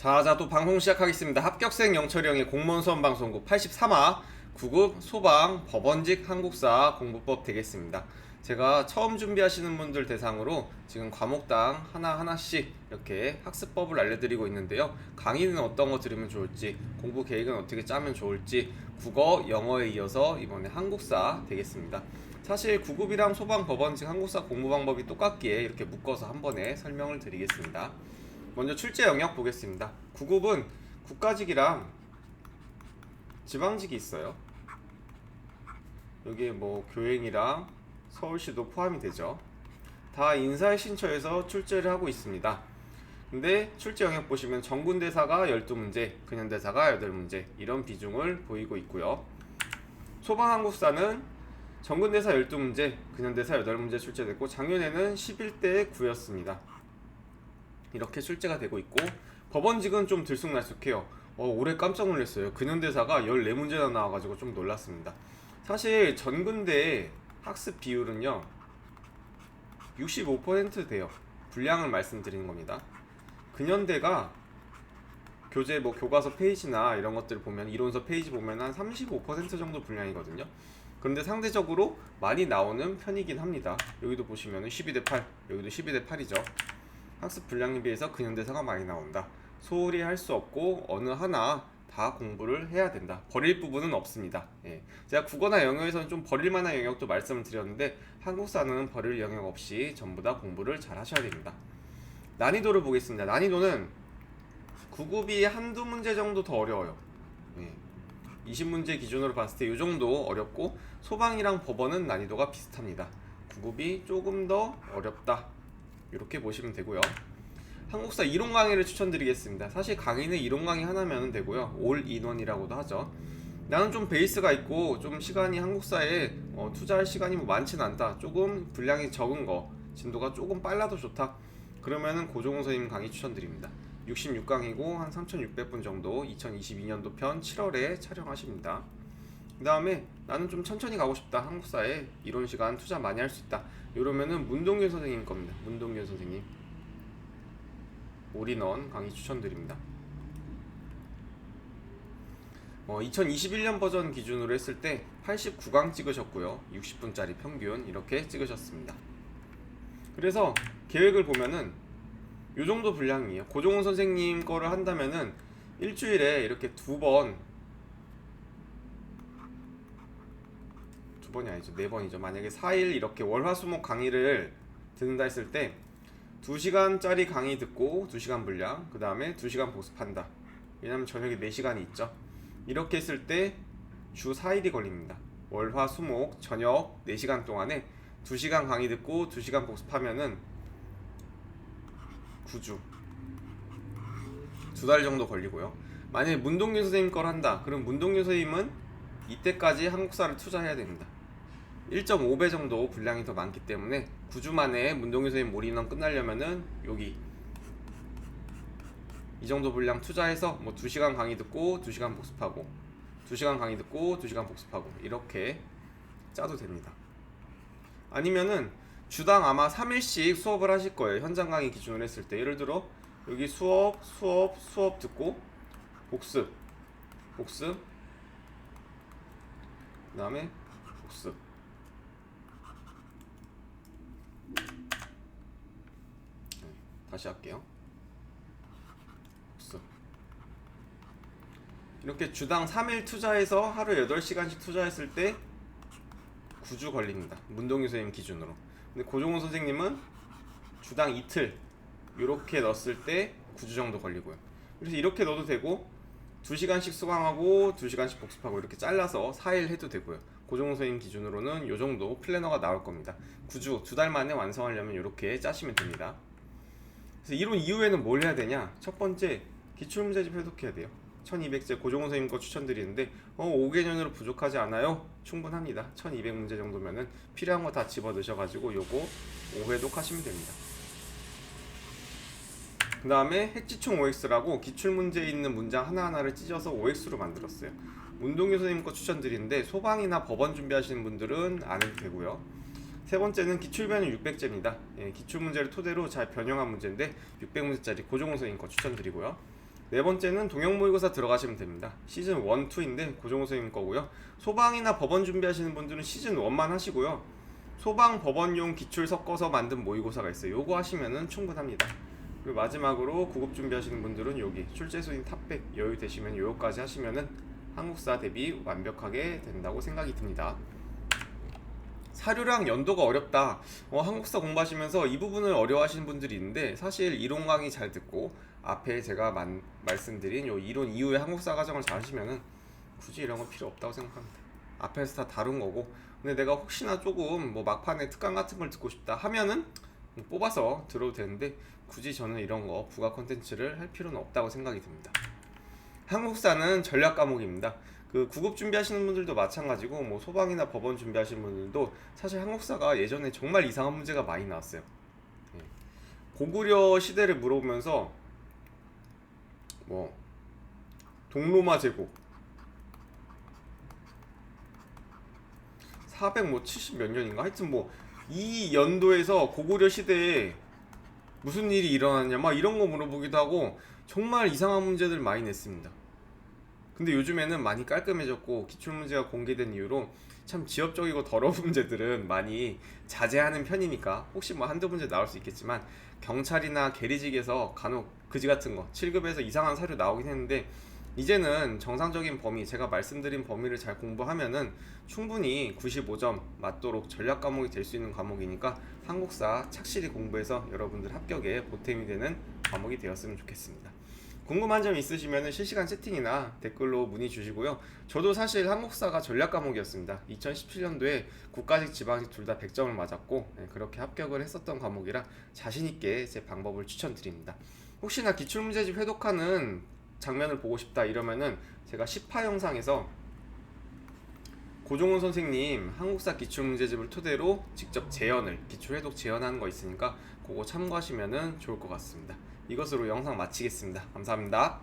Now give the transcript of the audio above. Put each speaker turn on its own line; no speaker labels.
자, 또 방송 시작하겠습니다. 합격생 영철형의 공무원 수험 방송국 83화 9급 소방 법원직 한국사 공부법 되겠습니다. 제가 처음 준비하시는 분들 대상으로 지금 과목당 하나하나씩 이렇게 학습법을 알려드리고 있는데요. 강의는 어떤 거 들으면 좋을지, 공부 계획은 어떻게 짜면 좋을지, 국어, 영어에 이어서 이번에 한국사 되겠습니다. 사실 9급이랑 소방 법원직 한국사 공부 방법이 똑같기에 이렇게 묶어서 한 번에 설명을 드리겠습니다. 먼저 출제 영역 보겠습니다. 9급은 국가직이랑 지방직이 있어요. 여기에 뭐 교행이랑 서울시도 포함이 되죠. 다 인사의 신처에서 출제를 하고 있습니다. 근데 출제 영역 보시면 정군대사가 12문제, 근현대사가 8문제 이런 비중을 보이고 있고요. 소방한국사는 정근대사 12문제, 근현대사 8문제 출제됐고 작년에는 11대 9였습니다. 이렇게 출제가 되고 있고 법원직은 좀 들쑥날쑥해요. 올해 깜짝 놀랐어요. 근현대사가 14문제나 나와가지고 좀 놀랐습니다. 사실 전근대 학습 비율은요 65% 돼요. 분량을 말씀드리는 겁니다. 근현대가 교재 뭐 교과서 페이지나 이런 것들 보면 이론서 페이지 보면 한 35% 정도 분량이거든요. 그런데 상대적으로 많이 나오는 편이긴 합니다. 여기도 보시면 12대 8, 여기도 12대 8이죠. 학습 분량에 비해서 근현대사가 많이 나온다. 소홀히 할 수 없고 어느 하나 다 공부를 해야 된다. 버릴 부분은 없습니다. 제가 국어나 영어에서는 좀 버릴 만한 영역도 말씀을 드렸는데 한국사는 버릴 영역 없이 전부 다 공부를 잘 하셔야 됩니다. 난이도를 보겠습니다. 난이도는 9급이 한두 문제 정도 더 어려워요. 20문제 기준으로 봤을 때 이 정도 어렵고 소방이랑 법원은 난이도가 비슷합니다. 9급이 조금 더 어렵다. 이렇게 보시면 되고요. 한국사 이론 강의를 추천드리겠습니다. 사실 강의는 이론 강의 하나면 되고요. 올 인원이라고도 하죠. 나는 좀 베이스가 있고 좀 시간이 한국사에 투자할 시간이 뭐 많지는 않다. 조금 분량이 적은 거, 진도가 조금 빨라도 좋다. 그러면은 고종훈 선생님 강의 추천드립니다. 66강이고 한 3,600분 정도 2022년도 편 7월에 촬영하십니다. 그 다음에 나는 좀 천천히 가고 싶다. 한국사에 이론 시간 투자 많이 할 수 있다. 이러면은 문동균 선생님 겁니다. 문동균 선생님 올인원 강의 추천드립니다. 2021년 버전 기준으로 했을 때 89강 찍으셨고요. 60분짜리 평균 이렇게 찍으셨습니다. 그래서 계획을 보면은 요 정도 분량이에요. 고종훈 선생님 거를 한다면은 일주일에 이렇게 두 번이 아니죠. 4번이죠. 만약에 4일 이렇게 월화수목 강의를 듣는다 했을 때 2시간짜리 강의 듣고 2시간 분량, 그 다음에 2시간 복습한다. 왜냐면 저녁에 4시간이 있죠. 이렇게 했을 때 주 4일이 걸립니다. 월화수목 저녁 4시간 동안에 2시간 강의 듣고 2시간 복습하면은 9주 2달 정도 걸리고요. 만약에 문동균 선생님 걸 한다. 그럼 문동균 선생님은 이때까지 한국사를 투자해야 됩니다. 1.5배 정도 분량이 더 많기 때문에 9주 만에 문동균 선생님 올인원 끝나려면은 여기 이 정도 분량 투자해서 뭐 2시간 강의 듣고 2시간 복습하고 2시간 강의 듣고 2시간 복습하고 이렇게 짜도 됩니다. 아니면은 주당 아마 3일씩 수업을 하실 거예요. 현장 강의 기준으로 했을 때 예를 들어 여기 수업 듣고 복습 그 다음에 복습 다시 할게요. 복습 이렇게 주당 3일 투자해서 하루 8시간씩 투자했을 때 9주 걸립니다. 문동규 선생님 기준으로. 근데 고종훈 선생님은 주당 이틀 이렇게 넣었을 때 9주 정도 걸리고요. 그래서 이렇게 넣어도 되고 2시간씩 수강하고 2시간씩 복습하고 이렇게 잘라서 4일 해도 되고요. 고종훈 선생님 기준으로는 이 정도 플래너가 나올 겁니다. 9주, 2달 만에 완성하려면 이렇게 짜시면 됩니다. 그래서 이론 이후에는 뭘 해야 되냐? 첫 번째, 기출문제집 해독해야 돼요. 1200제 고종훈 선생님 거 추천드리는데 5개년으로 부족하지 않아요? 충분합니다. 1200문제 정도면은 필요한 거 다 집어 넣으셔가지고 요거 5회독 하시면 됩니다. 그 다음에 핵지총 OX라고 기출문제에 있는 문장 하나하나를 찢어서 OX로 만들었어요. 문동규 선생님 거 추천드리는데 소방이나 법원 준비하시는 분들은 안 해도 되고요. 세 번째는 기출변형 600제입니다. 기출문제를 토대로 잘 변형한 문제인데 600문제짜리 고종훈 선생님 거 추천드리고요. 네 번째는 동형 모의고사 들어가시면 됩니다. 시즌 1, 2인데 고종호 선생님 거고요. 소방이나 법원 준비하시는 분들은 시즌 1만 하시고요. 소방 법원용 기출 섞어서 만든 모의고사가 있어요. 요거 하시면은 충분합니다. 그리고 마지막으로 구급 준비하시는 분들은 여기 출제순위 탑100 여유 되시면 요거까지 하시면은 한국사 대비 완벽하게 된다고 생각이 듭니다. 사료랑 연도가 어렵다. 한국사 공부하시면서 이 부분을 어려워하시는 분들이 있는데 사실 이론 강의 잘 듣고 앞에 제가 말씀드린 요 이론 이후에 한국사 과정을 잘 하시면은 굳이 이런 건 필요 없다고 생각합니다. 앞에서 다 다룬 거고. 근데 내가 혹시나 조금 뭐 막판에 특강 같은 걸 듣고 싶다 하면은 뽑아서 들어도 되는데 굳이 저는 이런 거 부가 콘텐츠를 할 필요는 없다고 생각이 듭니다. 한국사는 전략 과목입니다. 그 구급 준비하시는 분들도 마찬가지고 뭐 소방이나 법원 준비하시는 분들도 사실 한국사가 예전에 정말 이상한 문제가 많이 나왔어요. 고구려 시대를 물어보면서 뭐 동로마 제국 470 몇 년인가 하여튼 뭐 이 연도에서 고구려 시대에 무슨 일이 일어났냐 막 이런 거 물어보기도 하고 정말 이상한 문제들 많이 냈습니다. 근데 요즘에는 많이 깔끔해졌고 기출문제가 공개된 이후로 참 지엽적이고 더러운 문제들은 많이 자제하는 편이니까 혹시 뭐 한두 문제 나올 수 있겠지만 경찰이나 계리직에서 간혹 그지 같은 거 7급에서 이상한 사료 나오긴 했는데 이제는 정상적인 범위, 제가 말씀드린 범위를 잘 공부하면은 충분히 95점 맞도록 전략 과목이 될 수 있는 과목이니까 한국사 착실히 공부해서 여러분들 합격에 보탬이 되는 과목이 되었으면 좋겠습니다. 궁금한 점 있으시면 실시간 채팅이나 댓글로 문의 주시고요. 저도 사실 한국사가 전략 과목이었습니다. 2017년도에 국가직 지방직 둘 다 100점을 맞았고 그렇게 합격을 했었던 과목이라 자신있게 제 방법을 추천드립니다. 혹시나 기출문제집 회독하는 장면을 보고 싶다 이러면은 제가 10화 영상에서 고종훈 선생님 한국사 기출문제집을 토대로 직접 재현을 기출 회독 재현하는 거 있으니까 그거 참고하시면은 좋을 것 같습니다. 이것으로 영상 마치겠습니다. 감사합니다.